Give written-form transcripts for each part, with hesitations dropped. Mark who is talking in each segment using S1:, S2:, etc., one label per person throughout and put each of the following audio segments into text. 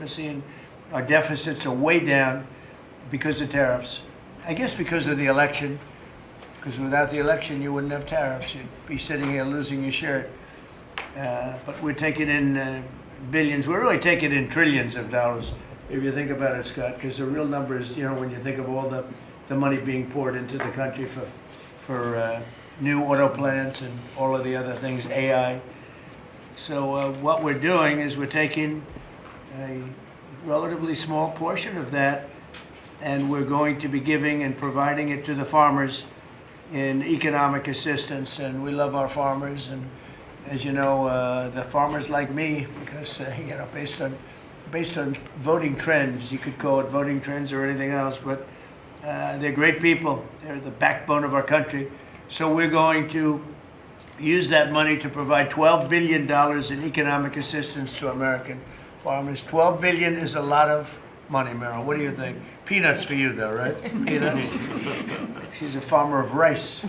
S1: ever seen. Our deficits are way down because of tariffs. I guess because of the election, because without the election you wouldn't have tariffs. You'd be sitting here losing your shirt. But we're taking in billions. We're really taking in trillions of dollars, if you think about it, Scott, because the real number is, when you think of all the money being poured into the country for new auto plants and all of the other things, AI. So what we're doing is we're taking a relatively small portion of that, and we're going to be giving and providing it to the farmers in economic assistance. And we love our farmers, and as you know, the farmers like me, because based on voting trends, you could call it voting trends or anything else, but they're great people. They're the backbone of our country. So we're going to use that money to provide $12 billion in economic assistance to American farmers. $12 billion is a lot of money, Meryl. What do you think? Peanuts for you, though, right? Peanuts. She's a farmer of rice.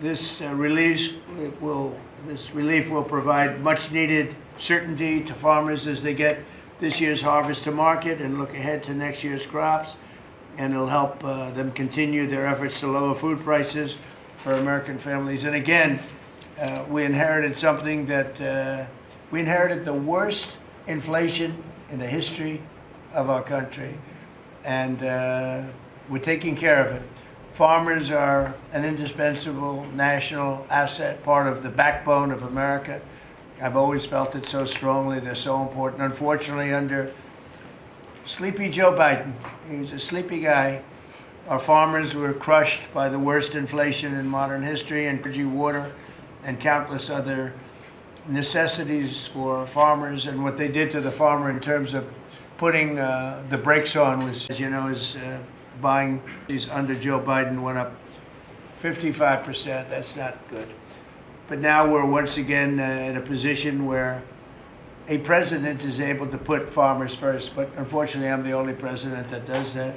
S1: This relief will provide much-needed certainty to farmers as they get this year's harvest to market and look ahead to next year's crops, and it'll help them continue their efforts to lower food prices for American families. And again, we inherited something that we inherited the worst inflation in the history of our country, and we're taking care of it. Farmers are an indispensable national asset, part of the backbone of America. I've always felt it so strongly. They're so important. Unfortunately, under sleepy Joe Biden, he's a sleepy guy, our farmers were crushed by the worst inflation in modern history, and energy, water, and countless other necessities for farmers. And what they did to the farmer in terms of putting the brakes on was, as you know, buying these under Joe Biden went up 55%. That's not good. But now we're once again in a position where a president is able to put farmers first. But unfortunately, I'm the only president that does that.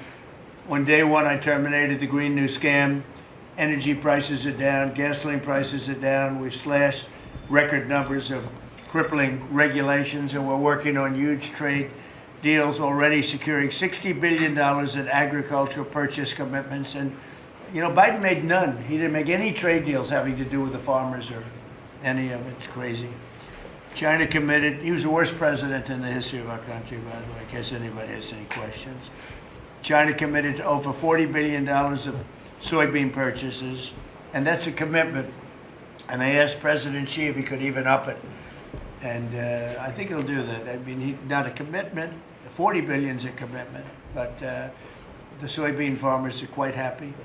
S1: On day one, I terminated the Green New Scam. Energy prices are down. Gasoline prices are down. We've slashed record numbers of crippling regulations, and we're working on huge trade deals, already securing $60 billion in agricultural purchase commitments. And, Biden made none. He didn't make any trade deals having to do with the farmers or any of it. It's crazy. China committed. He was the worst president in the history of our country, by the way, in case anybody has any questions. China committed to over $40 billion of soybean purchases, and that's a commitment. And I asked President Xi if he could even up it. And I think he'll do that. I mean, not a commitment. 40 billion is a commitment, but the soybean farmers are quite happy.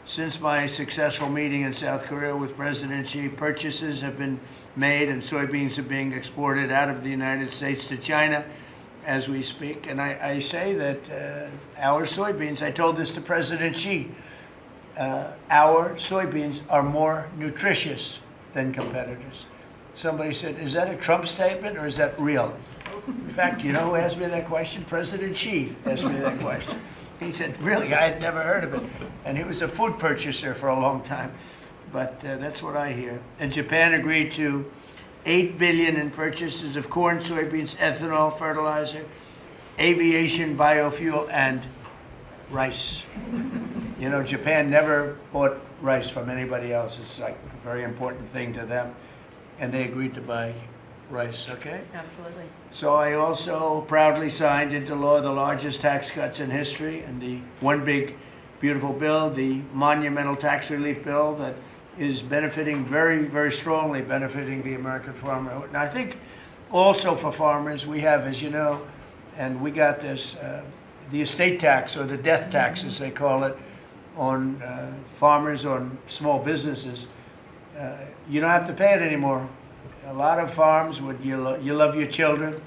S1: Since my successful meeting in South Korea with President Xi, purchases have been made and soybeans are being exported out of the United States to China as we speak. And I say that our soybeans, I told this to President Xi, our soybeans are more nutritious than competitors. Somebody said, is that a Trump statement or is that real? In fact, you know who asked me that question? President Xi asked me that question. He said, really, I had never heard of it. And he was a food purchaser for a long time. But that's what I hear. And Japan agreed to $8 billion in purchases of corn, soybeans, ethanol, fertilizer, aviation, biofuel, and rice. Japan never bought rice from anybody else. It's like a very important thing to them. And they agreed to buy rice, okay?
S2: Absolutely.
S1: So I also proudly signed into law the largest tax cuts in history, and the one big, beautiful bill, the monumental tax relief bill that is benefiting very, very strongly, benefiting the American farmer. And I think also for farmers, we have, as you know, and we got this, the estate tax, or the death tax, as they call it, on farmers, on small businesses. You don't have to pay it anymore. A lot of farms, you love your children,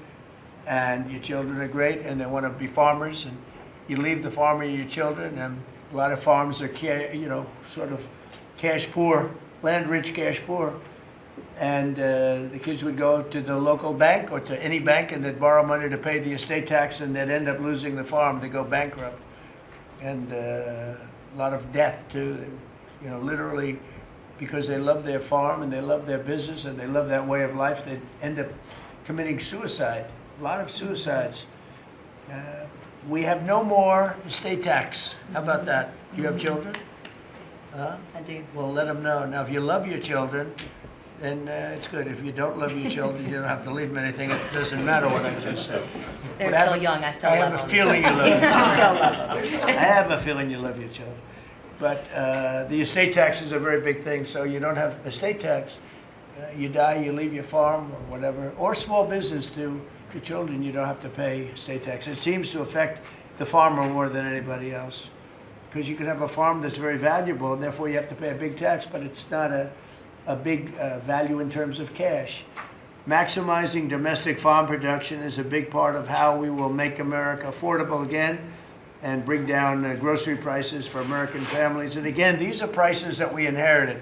S1: and your children are great, and they want to be farmers, and you leave the farm and your children, and a lot of farms are, sort of cash poor, land rich, cash poor, and the kids would go to the local bank or to any bank, and they'd borrow money to pay the estate tax, and they'd end up losing the farm. They go bankrupt, and a lot of death too. Literally. Because they love their farm and they love their business and they love that way of life, they end up committing suicide. A lot of suicides. We have no more estate tax. How about that? Do you have children?
S2: I do.
S1: Well, let them know. Now, if you love your children, then it's good. If you don't love your children, you don't have to leave them anything. It doesn't matter what I just said.
S2: They're still young. I still
S1: I
S2: love
S1: have
S2: them.
S1: a feeling you love
S2: I
S1: them.
S2: still love them.
S1: I have a feeling you love your children. But the estate tax is a very big thing, so you don't have estate tax. You die, you leave your farm or whatever, or small business to your children, you don't have to pay estate tax. It seems to affect the farmer more than anybody else. Because you can have a farm that's very valuable, and therefore you have to pay a big tax, but it's not a big value in terms of cash. Maximizing domestic farm production is a big part of how we will make America affordable again and bring down grocery prices for American families. And again, these are prices that we inherited.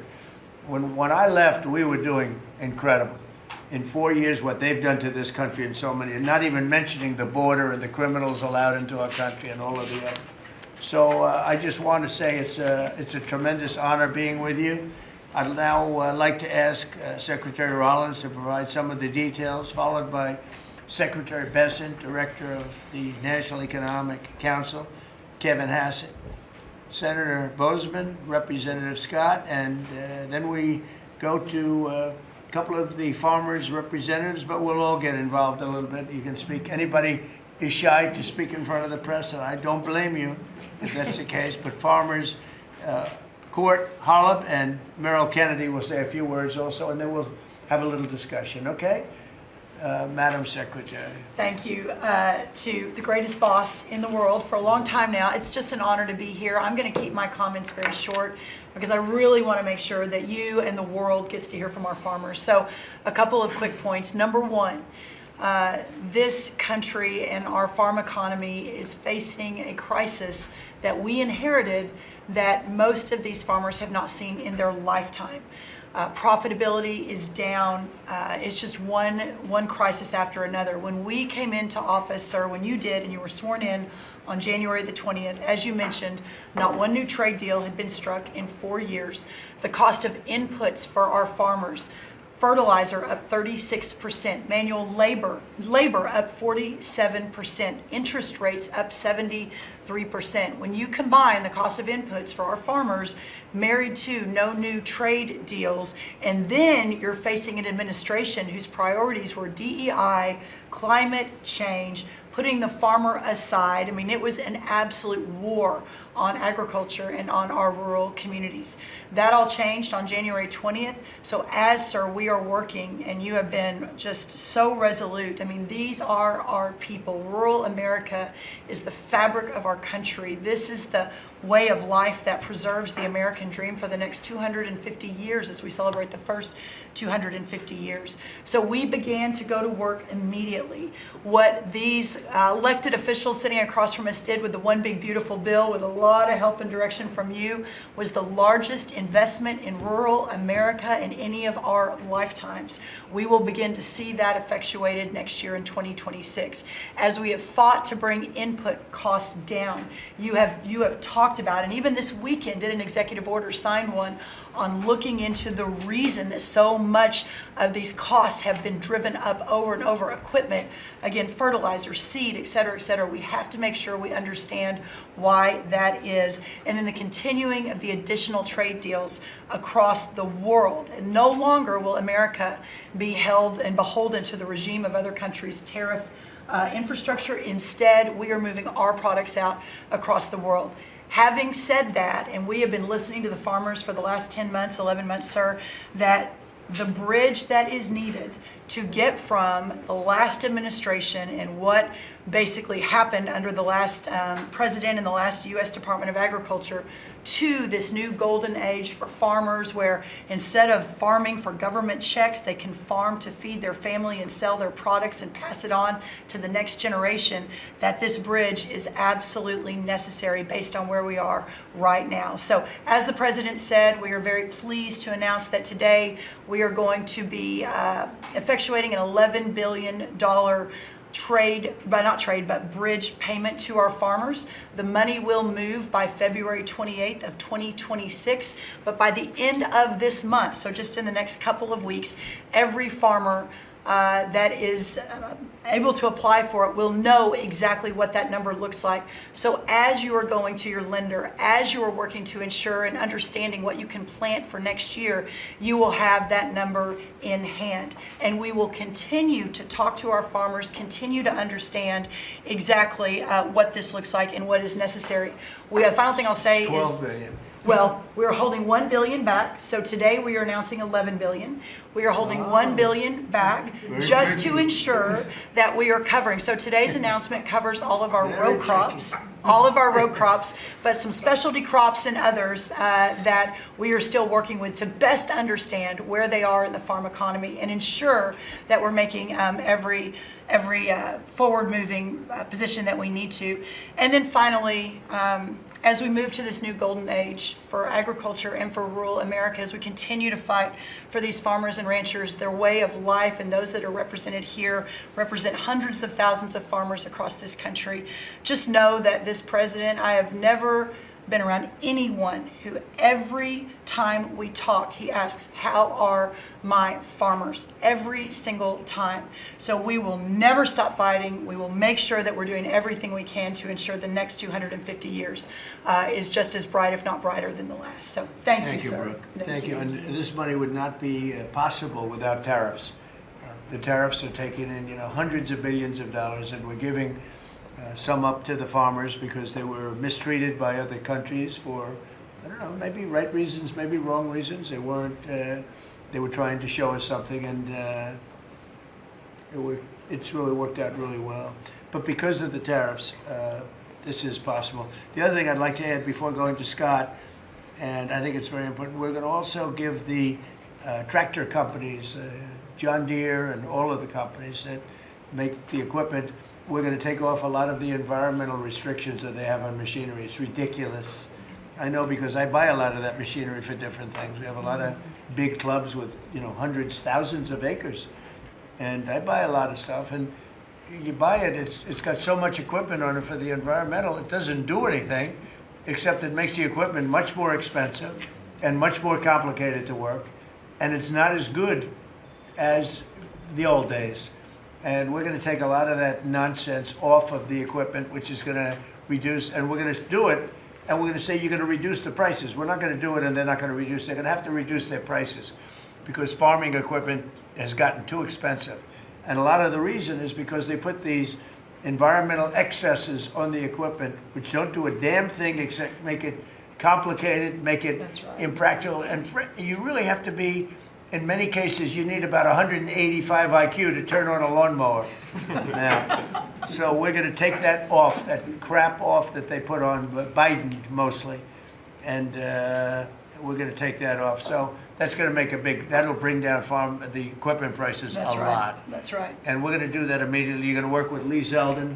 S1: When I left, we were doing incredible. In 4 years, what they've done to this country and so many, and not even mentioning the border and the criminals allowed into our country and all of the other. So I just want to say it's a tremendous honor being with you. I'd now like to ask Secretary Rollins to provide some of the details, followed by Secretary Bessent, Director of the National Economic Council, Kevin Hassett, Senator Bozeman, Representative Scott, and then we go to a couple of the farmers' representatives, but we'll all get involved a little bit. You can speak. Anybody is shy to speak in front of the press, and I don't blame you if that's the case, but farmers, Court Holub and Merrill Kennedy will say a few words also, and then we'll have a little discussion, okay? Madam Secretary.
S3: Thank you to the greatest boss in the world for a long time now. It's just an honor to be here. I'm going to keep my comments very short because I really want to make sure that you and the world gets to hear from our farmers. So a couple of quick points. Number one, this country and our farm economy is facing a crisis that we inherited that most of these farmers have not seen in their lifetime. Profitability is down. It's just one crisis after another. When we came into office, or when you did and you were sworn in on January the 20th, as you mentioned, not one new trade deal had been struck in 4 years. The cost of inputs for our farmers, fertilizer up 36%, manual labor up 47%, interest rates up 73%. When you combine the cost of inputs for our farmers married to no new trade deals, and then you're facing an administration whose priorities were DEI, climate change, putting the farmer aside. I mean, it was an absolute war on agriculture and on our rural communities. That all changed on January 20th. So as, sir, we are working, and you have been just so resolute. I mean, these are our people. Rural America is the fabric of our country. This is the way of life that preserves the American dream for the next 250 years as we celebrate the first 250 years. So we began to go to work immediately. What these elected officials sitting across from us did with the One Big Beautiful Bill, with a lot of help and direction from you, was the largest investment in rural America in any of our lifetimes. We will begin to see that effectuated next year in 2026. As we have fought to bring input costs down, you have talked about, and even this weekend did an executive order, signed one, on looking into the reason that so much of these costs have been driven up over and over. Equipment, again, fertilizer, seed, et cetera, et cetera. We have to make sure we understand why that is. And then the continuing of the additional trade deals across the world. And no longer will America be held and beholden to the regime of other countries' tariff infrastructure. Instead, we are moving our products out across the world. Having said that, and we have been listening to the farmers for the last 10 months, 11 months, sir, that the bridge that is needed to get from the last administration and what basically happened under the last president and the last U.S. Department of Agriculture to this new golden age for farmers, where instead of farming for government checks, they can farm to feed their family and sell their products and pass it on to the next generation, that this bridge is absolutely necessary based on where we are right now. So as the president said, we are very pleased to announce that today we are going to be effectuating an $11 billion bridge payment to our farmers. The money will move by February 28th of 2026, but by the end of this month, so just in the next couple of weeks, every farmer that is able to apply for it will know exactly what that number looks like. So as you are going to your lender, as you are working to ensure and understanding what you can plant for next year, you will have that number in hand. And we will continue to talk to our farmers, continue to understand exactly what this looks like and what is necessary. The final thing I'll say
S1: It's 12 billion.
S3: well, we're holding $1 billion back. So today we are announcing $11 billion. We are holding $1 billion back just to ensure that we are covering. So today's announcement covers all of our row crops, but some specialty crops and others that we are still working with to best understand where they are in the farm economy and ensure that we're making every forward-moving position that we need to. And then finally, as we move to this new golden age for agriculture and for rural America, as we continue to fight for these farmers and ranchers, their way of life, and those that are represented here represent hundreds of thousands of farmers across this country. Just know that this president, I have never been around anyone who every time we talk, he asks, how are my farmers? Every single time. So we will never stop fighting. We will make sure that we're doing everything we can to ensure the next 250 years is just as bright, if not brighter, than the last. So thank you, sir.
S1: Brooke. Thank you. And this money would not be possible without tariffs. The tariffs are taking in, hundreds of billions of dollars, and we're giving some up to the farmers because they were mistreated by other countries for, I don't know, maybe right reasons, maybe wrong reasons. They weren't, they were trying to show us something, and it's really worked out really well. But because of the tariffs, this is possible. The other thing I'd like to add before going to Scott, and I think it's very important, we're going to also give the tractor companies, John Deere and all of the companies that make the equipment, we're going to take off a lot of the environmental restrictions that they have on machinery. It's ridiculous. I know because I buy a lot of that machinery for different things. We have a lot of big clubs with, hundreds, thousands of acres. And I buy a lot of stuff, and you buy it, it's got so much equipment on it for the environmental, it doesn't do anything, except it makes the equipment much more expensive and much more complicated to work. And it's not as good as the old days. And we're going to take a lot of that nonsense off of the equipment, which is going to reduce, and we're going to do it, and we're going to say you're going to reduce the prices. We're not going to do it and they're not going to reduce. They're going to have to reduce their prices because farming equipment has gotten too expensive. And a lot of the reason is because they put these environmental excesses on the equipment, which don't do a damn thing except make it complicated, make it impractical. And you really have to be, in many cases, you need about 185 IQ to turn on a lawnmower. Now, so we're going to take that off, that crap off that they put on Biden mostly, and we're going to take that off. So that's going to make that'll bring down the equipment prices a lot.
S3: That's right.
S1: And we're going to do that immediately. You're going to work with Lee Zeldin,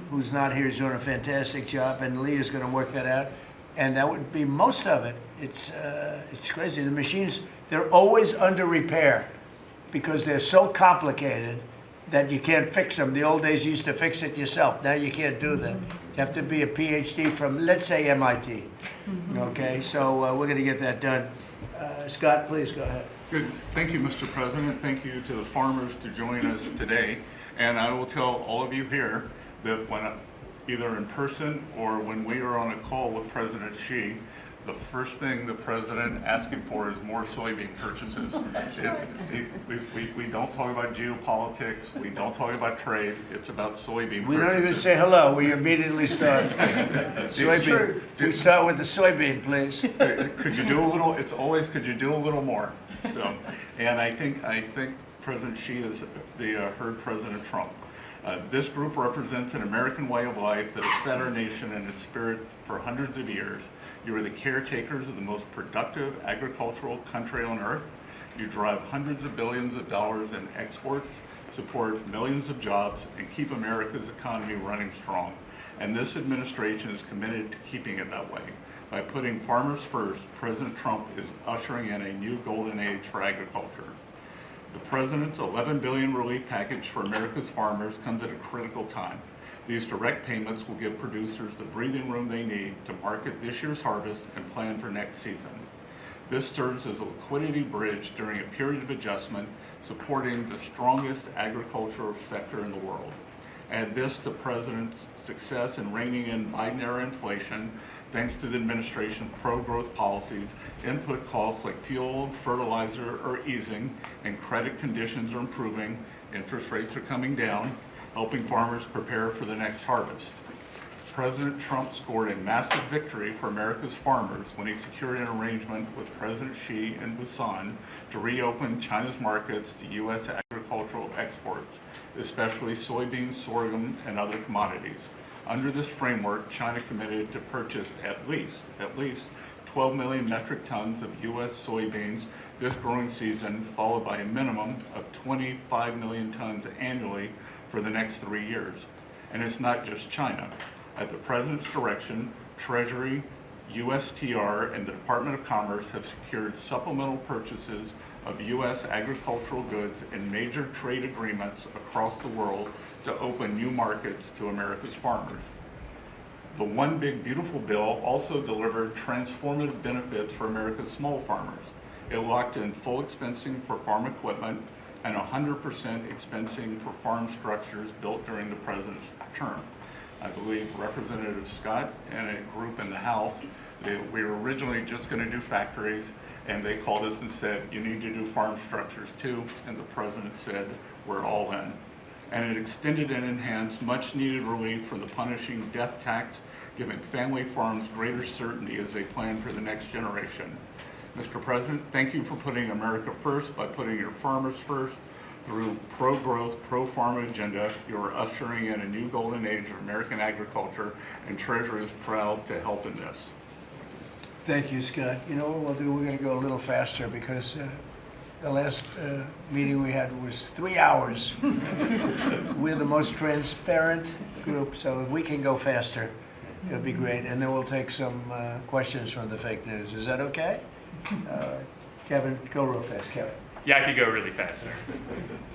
S1: who's not here, is doing a fantastic job, and Lee is going to work that out. And that would be most of it. It's crazy. The machines, they're always under repair because they're so complicated that you can't fix them. The old days you used to fix it yourself. Now you can't do that. You have to be a PhD from, let's say, MIT. Okay, so we're going to get that done. Scott, please go ahead.
S4: Good. Thank you, Mr. President. Thank you to the farmers to join us today. And I will tell all of you here that when either in person or when we are on a call with President Xi, the first thing the president asking for is more soybean purchases.
S3: That's right.
S4: We don't talk about geopolitics. We don't talk about trade. It's about soybean
S1: We
S4: purchases.
S1: don't even say hello. We immediately start.
S3: It's true.
S1: We start with the soybean, please.
S4: Could you do a little? It's always could you do a little more? So, and I think President Xi has heard President Trump. This group represents an American way of life that has fed our nation and its spirit for hundreds of years. You are the caretakers of the most productive agricultural country on earth. You drive hundreds of billions of dollars in exports, support millions of jobs, and keep America's economy running strong. And this administration is committed to keeping it that way. By putting farmers first, President Trump is ushering in a new golden age for agriculture. The President's $11 billion relief package for America's farmers comes at a critical time. These direct payments will give producers the breathing room they need to market this year's harvest and plan for next season. This serves as a liquidity bridge during a period of adjustment, supporting the strongest agricultural sector in the world. Add this to President's success in reining in Biden-era inflation, thanks to the administration's pro-growth policies, input costs like fuel and fertilizer are easing, and credit conditions are improving, interest rates are coming down, helping farmers prepare for the next harvest. President Trump scored a massive victory for America's farmers when he secured an arrangement with President Xi in Busan to reopen China's markets to U.S. agricultural exports, especially soybeans, sorghum, and other commodities. Under this framework, China committed to purchase at least 12 million metric tons of U.S. soybeans this growing season, followed by a minimum of 25 million tons annually for the next 3 years. And it's not just China. At the President's direction, Treasury, USTR, and the Department of Commerce have secured supplemental purchases of U.S. agricultural goods in major trade agreements across the world to open new markets to America's farmers. The One Big Beautiful Bill also delivered transformative benefits for America's small farmers. It locked in full expensing for farm equipment and 100% expensing for farm structures built during the President's term. I believe Representative Scott and a group in the House, we were originally just going to do factories, and they called us and said, you need to do farm structures too, and the President said, we're all in. And it extended and enhanced much needed relief from the punishing death tax, giving family farms greater certainty as they plan for the next generation. Mr. President, thank you for putting America first by putting your farmers first. Through pro-growth, pro-farm agenda, you are ushering in a new golden age of American agriculture, and Treasury is proud to help in this.
S1: Thank you, Scott. You know what we'll do? We're going to go a little faster because the last meeting we had was 3 hours. We're the most transparent group, so if we can go faster, it'll be great. And then we'll take some questions from the fake news. Is that okay? Kevin, go real fast, Kevin.
S5: Yeah, I could go really fast, sir.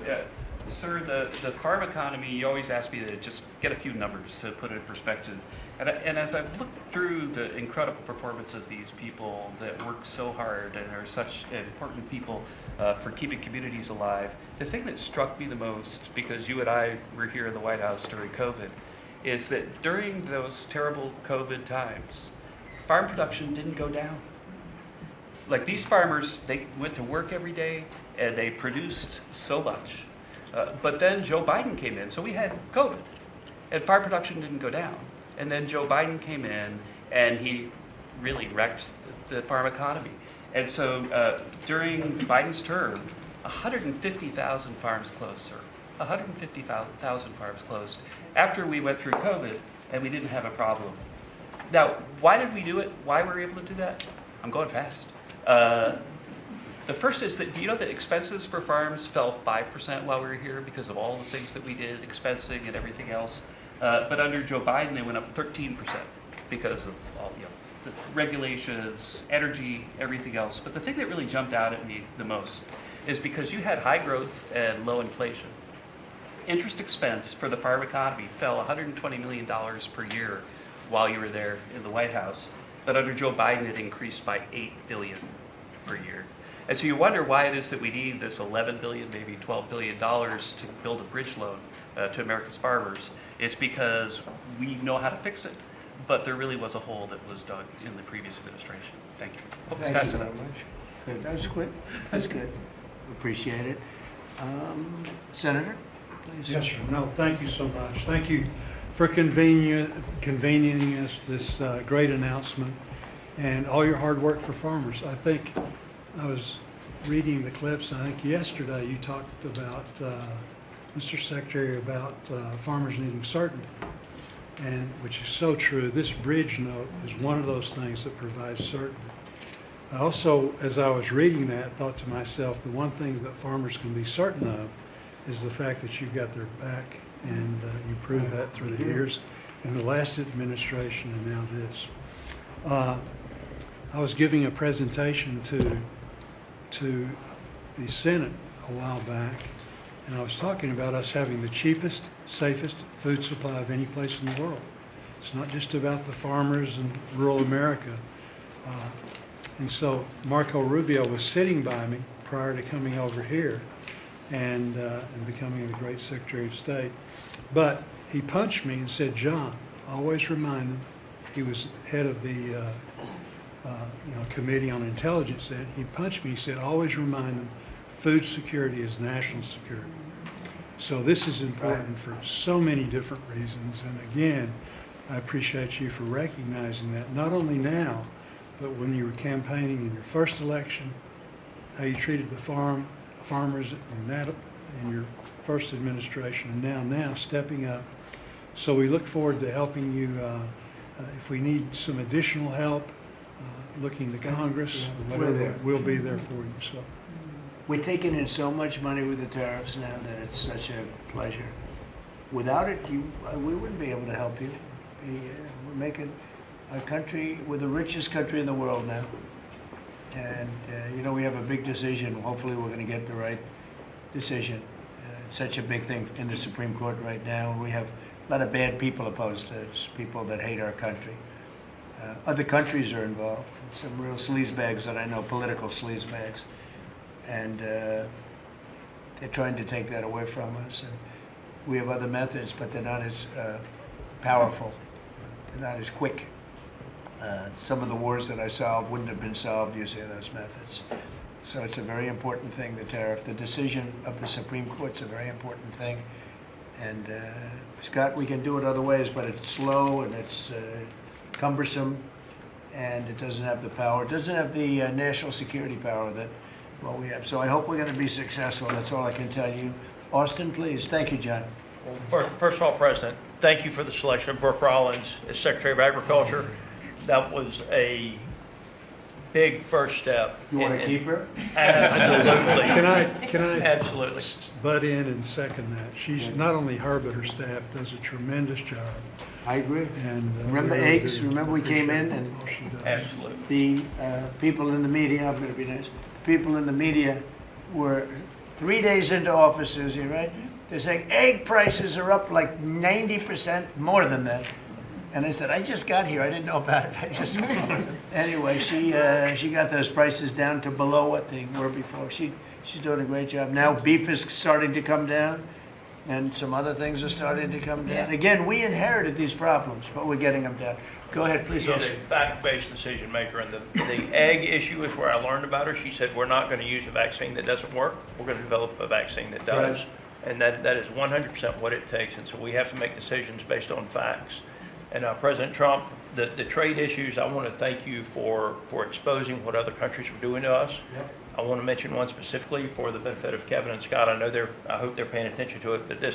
S5: Yeah. Sir, the farm economy, you always ask me to just get a few numbers to put it in perspective. And as I've looked through the incredible performance of these people that work so hard and are such important people for keeping communities alive, the thing that struck me the most, because you and I were here in the White House during COVID, is that during those terrible COVID times, farm production didn't go down. Like these farmers, they went to work every day and they produced so much. But then Joe Biden came in, so we had COVID, and farm production didn't go down. And then Joe Biden came in and he really wrecked the farm economy. And so during Biden's term, 150,000 farms closed, sir. 150,000 farms closed after we went through COVID and we didn't have a problem. Now, why did we do it? Why were we able to do that? I'm going fast. The first is that, do you know that expenses for farms fell 5% while we were here because of all the things that we did, expensing and everything else? But under Joe Biden, they went up 13% because of all, the regulations, energy, everything else. But the thing that really jumped out at me the most is because you had high growth and low inflation. Interest expense for the farm economy fell $120 million per year while you were there in the White House. But under Joe Biden, it increased by $8 billion per year. And so you wonder why it is that we need this $11 billion, maybe $12 billion to build a bridge loan to America's farmers. It's because we know how to fix it, but there really was a hole that was dug in the previous administration. Thank you. Hope it's
S1: Thank
S5: fast
S1: you
S5: enough.
S1: very much. Good. That was good. That's good. Appreciate it. Senator, please.
S6: Yes, sir. No, thank you so much. Thank you for convening us this great announcement and all your hard work for farmers. I think I was reading the clips, and I think yesterday you talked about, Mr. Secretary, about farmers needing certainty, and which is so true. This bridge note is one of those things that provides certainty. I also, as I was reading that, thought to myself, the one thing that farmers can be certain of is the fact that you've got their back, and you proved that through the years in the last administration and now this. I was giving a presentation to the Senate a while back, and I was talking about us having the cheapest, safest food supply of any place in the world. It's not just about the farmers in rural America. And so Marco Rubio was sitting by me prior to coming over here and becoming the great Secretary of State. But he punched me and said, John, always remind him, he was head of the Committee on Intelligence. He punched me, he said, always remind him, food security is national security. So this is important for so many different reasons. And again, I appreciate you for recognizing that, not only now, but when you were campaigning in your first election, how you treated the farmers in your first administration, and now stepping up. So we look forward to helping you. If we need some additional help, looking to Congress, or whatever, we'll be there for you. So
S1: We're taking in so much money with the tariffs now that it's such a pleasure. Without it, we wouldn't be able to help you. We're making our country, we're the richest country in the world now. And, we have a big decision. Hopefully we're going to get the right decision. It's such a big thing in the Supreme Court right now. We have a lot of bad people opposed to us, people that hate our country. Other countries are involved, some real sleazebags that I know, political sleazebags. And they're trying to take that away from us. And we have other methods, but they're not as powerful. They're not as quick. Some of the wars that I solved wouldn't have been solved using those methods. So it's a very important thing, the tariff. The decision of the Supreme Court's a very important thing. And Scott, we can do it other ways, but it's slow and it's cumbersome, and it doesn't have the power. It doesn't have the national security power that we have. So I hope we're going to be successful. That's all I can tell you. Austin, please. Thank you, John.
S7: Well, first of all, President, thank you for the selection of Brooke Rollins as Secretary of Agriculture. That was a big first step.
S1: You want to keep her?
S7: Absolutely.
S6: Can I
S7: Absolutely.
S6: butt in and second that? She's not only her, but her staff does a tremendous job.
S1: I agree.
S6: And
S1: Remember
S6: we really
S1: eggs?
S6: do
S1: Remember we came in
S6: appreciate
S1: and
S6: all she does.
S7: Absolutely.
S1: the people in the media, I'm going to be nice, people in the media were 3 days into offices, you right? They're saying egg prices are up like 90% more than that. And I said, I just got here. I didn't know about it. I just anyway. She got those prices down to below what they were before. She's doing a great job. Now beef is starting to come down, and some other things are starting to come down. Again, we inherited these problems, but we're getting them down. Go ahead, please.
S7: She is
S1: Austin.
S7: a fact-based decision maker, and the egg issue is where I learned about her. She said, we're not going to use a vaccine that doesn't work. We're going to develop a vaccine that does.
S1: Right.
S7: And that is 100% what it takes. And so we have to make decisions based on facts. And President Trump, the trade issues, I want to thank you for exposing what other countries are doing to us.
S1: Yep.
S7: I want to mention one specifically for the benefit of Kevin and Scott. I hope they're paying attention to it, but the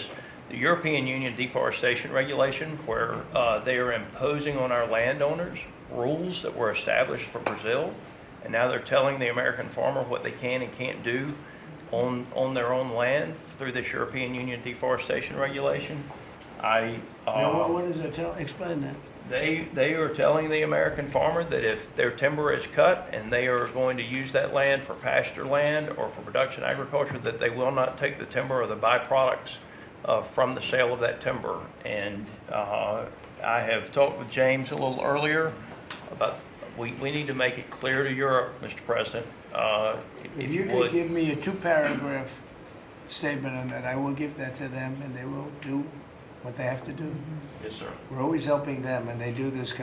S7: European Union deforestation regulation, where they are imposing on our landowners rules that were established for Brazil, and now they're telling the American farmer what they can and can't do on their own land through this European Union deforestation regulation.
S1: What is it? Explain that.
S7: They are telling the American farmer that if their timber is cut and they are going to use that land for pasture land or for production agriculture, that they will not take the timber or the byproducts from the sale of that timber. And I have talked with James a little earlier about we need to make it clear to Europe, Mr. President,
S1: If you could give me a 2-paragraph statement on that, I will give that to them, and they will do what they have to do.
S7: Yes, sir.
S1: We're always helping them, and they do this kind